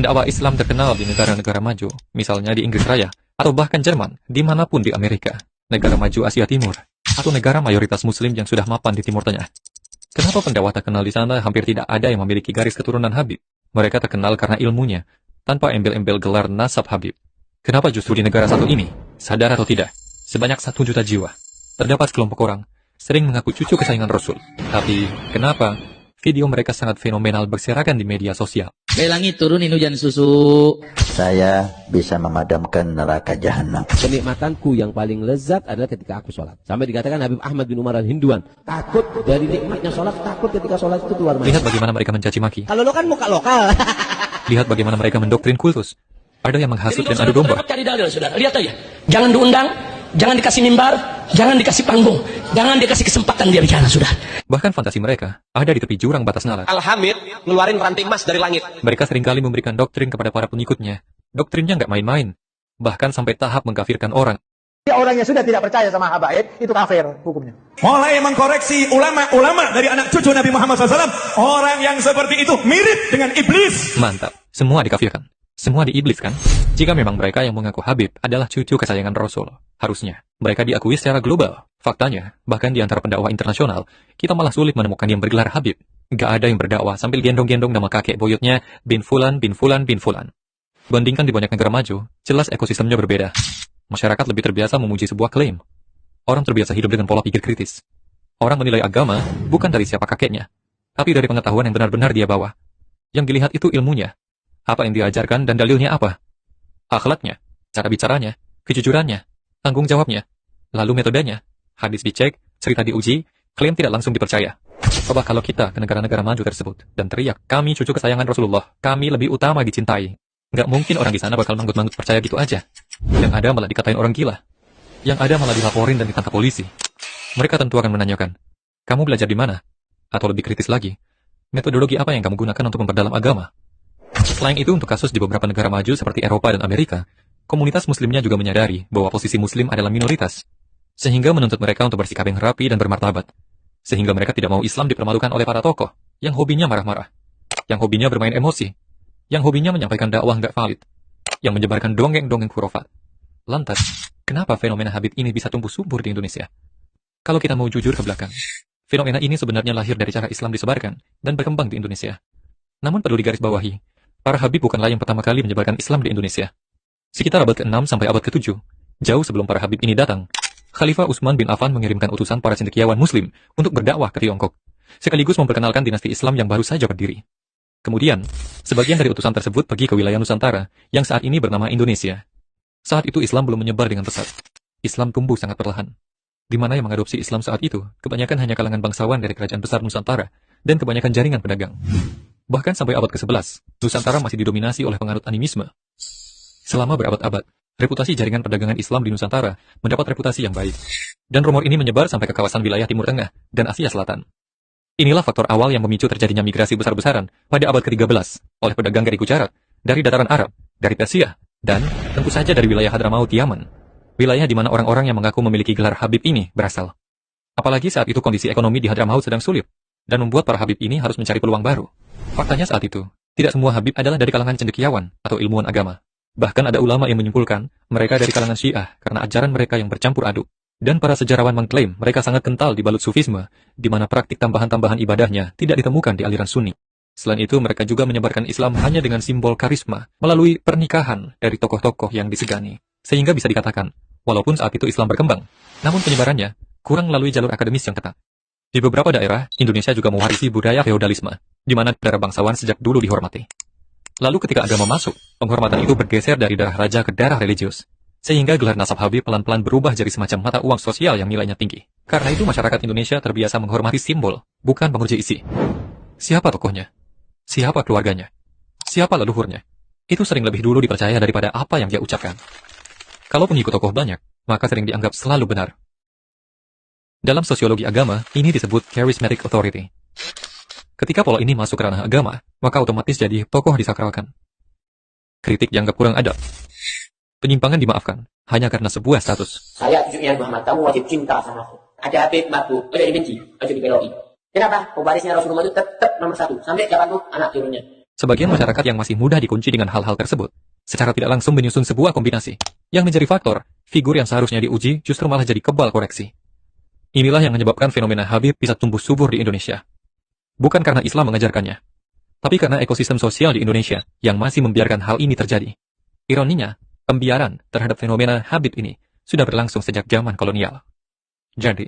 Dakwah Islam terkenal di negara-negara maju, misalnya di Inggris Raya, atau bahkan Jerman, dimanapun di Amerika, negara maju Asia Timur, atau negara mayoritas Muslim yang sudah mapan di Timur Tengah. Kenapa pendakwah terkenal di sana hampir tidak ada yang memiliki garis keturunan Habib? Mereka terkenal karena ilmunya, tanpa embel-embel gelar nasab Habib. Kenapa justru di negara satu ini, sadar atau tidak, sebanyak 1 juta jiwa, terdapat kelompok orang, sering mengaku cucu kesayangan Rasul. Tapi, kenapa video mereka sangat fenomenal berserakan di media sosial? Dari langit turunin hujan susu. Saya bisa memadamkan neraka jahanam. Kenikmatanku yang paling lezat adalah ketika aku sholat. Sampai dikatakan Habib Ahmad bin Umar al-Hinduan, takut dari nikmatnya sholat, takut ketika sholat itu keluar mati. Lihat bagaimana mereka mencaci maki. Kalau lo kan muka lokal. Lihat bagaimana mereka mendoktrin kultus. Ada yang menghasut dan adu domba. Cari dalil, saudara. Lihat aja. Jangan diundang, jangan dikasih mimbar, jangan dikasih panggung, jangan dikasih kesempatan dia bicara, sudah. Bahkan fantasi mereka ada di tepi jurang batas nalar. Al-Hamid ngeluarin rantai emas dari langit. Mereka seringkali memberikan doktrin kepada para pengikutnya. Doktrinnya nggak main-main. Bahkan sampai tahap mengkafirkan orang. Orang yang sudah tidak percaya sama habaib, itu kafir hukumnya. Mulai mengkoreksi ulama-ulama dari anak cucu Nabi Muhammad SAW. Orang yang seperti itu mirip dengan iblis. Mantap. Semua dikafirkan. Semua diibliskan. Jika memang mereka yang mengaku Habib adalah cucu kesayangan Rasul, harusnya mereka diakui secara global. Faktanya, bahkan di antara pendakwah internasional, kita malah sulit menemukan yang bergelar Habib. Gak ada yang berdakwah sambil gendong-gendong nama kakek buyutnya bin Fulan, bin Fulan, bin Fulan. Bandingkan di banyak negara maju, jelas ekosistemnya berbeda. Masyarakat lebih terbiasa memuji sebuah klaim. Orang terbiasa hidup dengan pola pikir kritis. Orang menilai agama bukan dari siapa kakeknya, tapi dari pengetahuan yang benar-benar dia bawa. Yang dilihat itu ilmunya. Apa yang diajarkan dan dalilnya apa? Akhlaknya, cara bicaranya, kejujurannya, tanggung jawabnya, lalu metodenya. Hadis dicek, cerita diuji, klaim tidak langsung dipercaya. Coba kalau kita ke negara-negara maju tersebut dan teriak, kami cucu kesayangan Rasulullah, kami lebih utama dicintai. Nggak mungkin orang di sana bakal manggut-manggut percaya gitu aja. Yang ada malah dikatain orang gila. Yang ada malah dilaporin dan ditangkap polisi. Mereka tentu akan menanyakan, kamu belajar di mana? Atau lebih kritis lagi, metodologi apa yang kamu gunakan untuk memperdalam agama? Selain itu, untuk kasus di beberapa negara maju seperti Eropa dan Amerika, komunitas muslimnya juga menyadari bahwa posisi muslim adalah minoritas, sehingga menuntut mereka untuk bersikap yang rapi dan bermartabat. Sehingga mereka tidak mau Islam dipermalukan oleh para tokoh, yang hobinya marah-marah, yang hobinya bermain emosi, yang hobinya menyampaikan dakwah nggak valid, yang menyebarkan dongeng-dongeng khurafat. Lantas, kenapa fenomena Habib ini bisa tumbuh subur di Indonesia? Kalau kita mau jujur ke belakang, fenomena ini sebenarnya lahir dari cara Islam disebarkan dan berkembang di Indonesia. Namun perlu digarisbawahi, para Habib bukanlah yang pertama kali menyebarkan Islam di Indonesia. Sekitar abad ke-6 sampai abad ke-7, jauh sebelum para Habib ini datang, Khalifah Utsman bin Affan mengirimkan utusan para cendekiawan Muslim untuk berdakwah ke Tiongkok, sekaligus memperkenalkan dinasti Islam yang baru saja berdiri. Kemudian, sebagian dari utusan tersebut pergi ke wilayah Nusantara yang saat ini bernama Indonesia. Saat itu Islam belum menyebar dengan pesat. Islam tumbuh sangat perlahan. Di mana yang mengadopsi Islam saat itu, kebanyakan hanya kalangan bangsawan dari kerajaan besar Nusantara dan kebanyakan jaringan pedagang. Bahkan sampai abad ke-11, Nusantara masih didominasi oleh penganut animisme. Selama berabad-abad, reputasi jaringan perdagangan Islam di Nusantara mendapat reputasi yang baik. Dan rumor ini menyebar sampai ke kawasan wilayah Timur Tengah dan Asia Selatan. Inilah faktor awal yang memicu terjadinya migrasi besar-besaran pada abad ke-13 oleh pedagang dari Gujarat, dari dataran Arab, dari Persia, dan tentu saja dari wilayah Hadramaut Yaman. Wilayah di mana orang-orang yang mengaku memiliki gelar Habib ini berasal. Apalagi saat itu kondisi ekonomi di Hadramaut sedang sulit, dan membuat para Habib ini harus mencari peluang baru. Faktanya saat itu, tidak semua Habib adalah dari kalangan cendekiawan atau ilmuwan agama. Bahkan ada ulama yang menyimpulkan mereka dari kalangan Syiah karena ajaran mereka yang bercampur aduk. Dan para sejarawan mengklaim mereka sangat kental di balut sufisme, di mana praktik tambahan-tambahan ibadahnya tidak ditemukan di aliran Sunni. Selain itu, mereka juga menyebarkan Islam hanya dengan simbol karisma melalui pernikahan dari tokoh-tokoh yang disegani. Sehingga bisa dikatakan, walaupun saat itu Islam berkembang, namun penyebarannya kurang melalui jalur akademis yang ketat. Di beberapa daerah, Indonesia juga mewarisi budaya feodalisme, di mana darah bangsawan sejak dulu dihormati. Lalu ketika agama masuk, penghormatan itu bergeser dari darah raja ke darah religius. Sehingga gelar nasab Habib pelan-pelan berubah jadi semacam mata uang sosial yang nilainya tinggi. Karena itu masyarakat Indonesia terbiasa menghormati simbol, bukan memuji isi. Siapa tokohnya? Siapa keluarganya? Siapa leluhurnya? Itu sering lebih dulu dipercaya daripada apa yang dia ucapkan. Kalau pengikut tokoh banyak, maka sering dianggap selalu benar. Dalam sosiologi agama, ini disebut charismatic authority. Ketika pola ini masuk ke ranah agama, maka otomatis jadi tokoh disakralkan. Kritik dianggap kurang adab. Penyimpangan dimaafkan, hanya karena sebuah status. Saya cucunya Muhammad, kamu wajib cinta sama aku. Ada Habib Mabuk, tidak dibenci, wajib dibeloi. Kenapa? Pewarisnya Rasulullah itu tetap nomor 1, sampai kapan tuh anak turunnya. Sebagian masyarakat yang masih mudah dikunci dengan hal-hal tersebut, secara tidak langsung menyusun sebuah kombinasi, yang menjadi faktor, figur yang seharusnya diuji justru malah jadi kebal koreksi. Inilah yang menyebabkan fenomena Habib bisa tumbuh subur di Indonesia. Bukan karena Islam mengajarkannya, tapi karena ekosistem sosial di Indonesia yang masih membiarkan hal ini terjadi. Ironinya, pembiaran terhadap fenomena Habib ini sudah berlangsung sejak zaman kolonial. Jadi,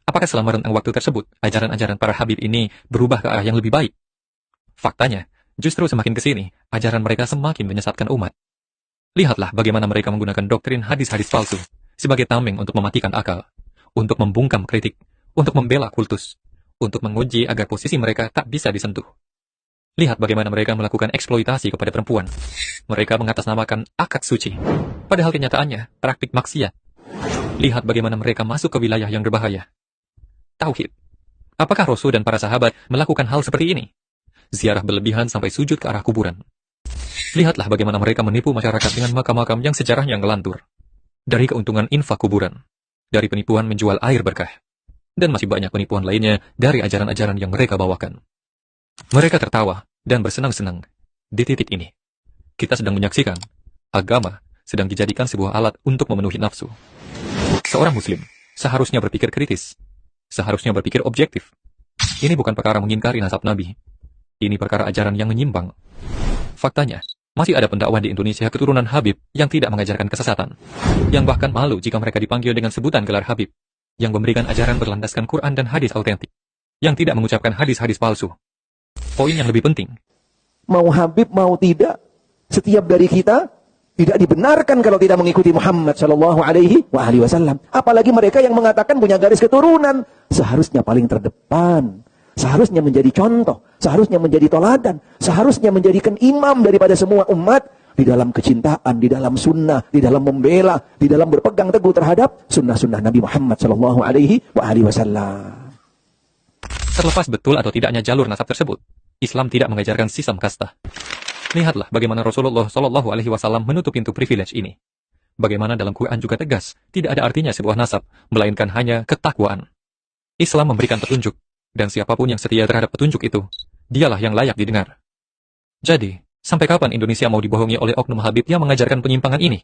apakah selama rentang waktu tersebut, ajaran-ajaran para Habib ini berubah ke arah yang lebih baik? Faktanya, justru semakin ke sini, ajaran mereka semakin menyesatkan umat. Lihatlah bagaimana mereka menggunakan doktrin hadis-hadis palsu sebagai tameng untuk mematikan akal, untuk membungkam kritik, untuk membela kultus, untuk menguji agar posisi mereka tak bisa disentuh. Lihat bagaimana mereka melakukan eksploitasi kepada perempuan. Mereka mengatasnamakan akad suci, padahal kenyataannya praktik maksiat. Lihat bagaimana mereka masuk ke wilayah yang berbahaya. Tauhid. Apakah Rasul dan para sahabat melakukan hal seperti ini? Ziarah berlebihan sampai sujud ke arah kuburan. Lihatlah bagaimana mereka menipu masyarakat dengan makam-makam yang sejarahnya ngelantur. Dari keuntungan infak kuburan, dari penipuan menjual air berkah, dan masih banyak penipuan lainnya dari ajaran-ajaran yang mereka bawakan. Mereka tertawa dan bersenang-senang. Di titik ini, kita sedang menyaksikan agama sedang dijadikan sebuah alat untuk memenuhi nafsu. Seorang muslim seharusnya berpikir kritis, seharusnya berpikir objektif. Ini bukan perkara mengingkari nasab Nabi. Ini perkara ajaran yang menyimpang. Faktanya, masih ada pendakwah di Indonesia keturunan Habib yang tidak mengajarkan kesesatan, yang bahkan malu jika mereka dipanggil dengan sebutan gelar Habib, yang memberikan ajaran berlandaskan Quran dan hadis autentik, yang tidak mengucapkan hadis-hadis palsu. Poin yang lebih penting, Mau Habib mau tidak, setiap dari kita tidak dibenarkan kalau tidak mengikuti Muhammad Shallallahu Alaihi Wasallam. Apalagi mereka yang mengatakan punya garis keturunan, seharusnya paling terdepan, seharusnya menjadi contoh, seharusnya menjadi toladan, seharusnya menjadikan imam daripada semua umat di dalam kecintaan, di dalam sunnah, di dalam membela, di dalam berpegang teguh terhadap sunnah-sunnah Nabi Muhammad Shallallahu Alaihi Wasallam. terlepas betul atau tidaknya jalur nasab tersebut, Islam tidak mengajarkan sistem kasta. Lihatlah bagaimana Rasulullah Shallallahu Alaihi Wasallam menutup pintu privilege ini. Bagaimana dalam Quran juga tegas, tidak ada artinya sebuah nasab, melainkan hanya ketakwaan. Islam memberikan petunjuk, dan siapapun yang setia terhadap petunjuk itu, dialah yang layak didengar. Jadi, sampai kapan Indonesia mau dibohongi oleh oknum Habib yang mengajarkan penyimpangan ini?